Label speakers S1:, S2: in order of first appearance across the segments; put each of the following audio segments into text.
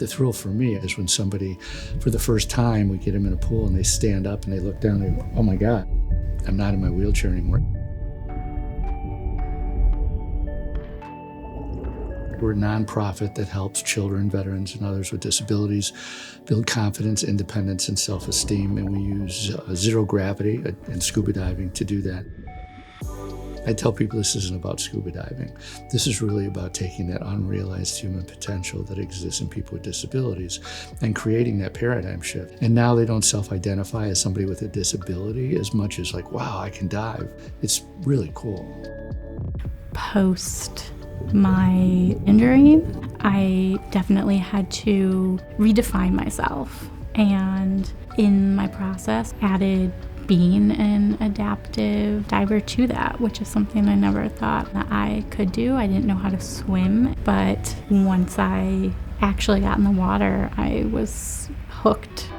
S1: the thrill for me is when somebody, for the first time, we get them in a pool and they stand up and they look down and they go, oh my God, I'm not in my wheelchair anymore. We're a nonprofit that helps children, veterans, and others with disabilities build confidence, independence, and self-esteem, and we use zero gravity and scuba diving to do that. I tell people this isn't about scuba diving. This is really about taking that unrealized human potential that exists in people with disabilities and creating that paradigm shift. And now they don't self-identify as somebody with a disability as much as like, wow, I can dive. It's really cool.
S2: Post my injury, I definitely had to redefine myself, and in my process added being an adaptive diver to that, which is something I never thought that I could do. I didn't know how to swim, but once I actually got in the water, I was hooked.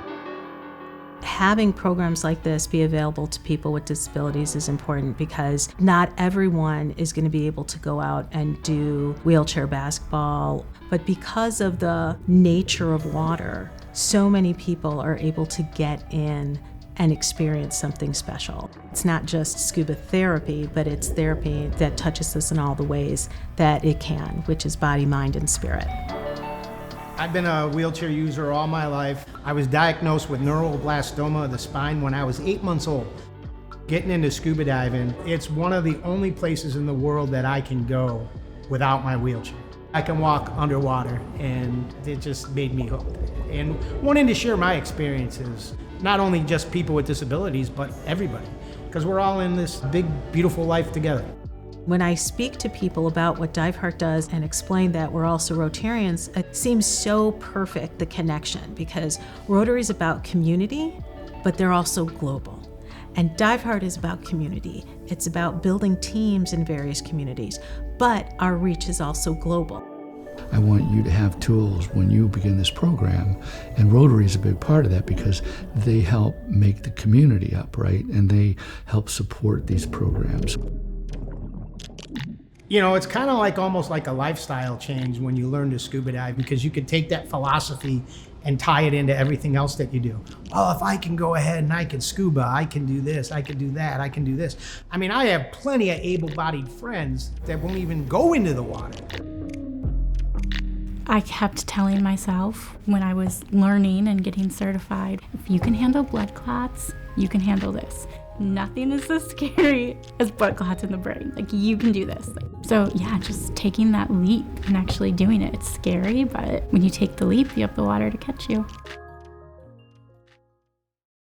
S3: Having programs like this be available to people with disabilities is important because not everyone is going to be able to go out and do wheelchair basketball, but because of the nature of water, so many people are able to get in and experience something special. It's not just scuba therapy, but it's therapy that touches us in all the ways that it can, which is body, mind, and spirit.
S4: I've been a wheelchair user all my life. I was diagnosed with neuroblastoma of the spine when I was 8 months old. Getting into scuba diving, it's one of the only places in the world that I can go without my wheelchair. I can walk underwater, and it just made me hooked. And wanting to share my experiences, not only just people with disabilities, but everybody, because we're all in this big, beautiful life together.
S3: When I speak to people about what DiveHeart does and explain that we're also Rotarians, it seems so perfect, the connection, because Rotary is about community, but they're also global. And DiveHeart is about community. It's about building teams in various communities, but our reach is also global.
S1: I want you to have tools when you begin this program, and Rotary is a big part of that because they help make the community up, right? And they help support these programs.
S4: You know, it's kind of like almost like a lifestyle change when you learn to scuba dive, because you could take that philosophy and tie it into everything else that you do. Well, if I can go ahead and I can scuba, I can do this, I can do that, I can do this. I mean, I have plenty of able-bodied friends that won't even go into the water.
S2: I kept telling myself when I was learning and getting certified, if you can handle blood clots, you can handle this. Nothing is as scary as blood clots in the brain. Like, you can do this. So yeah, just taking that leap and actually doing it. It's scary, but when you take the leap, you have the water to catch you.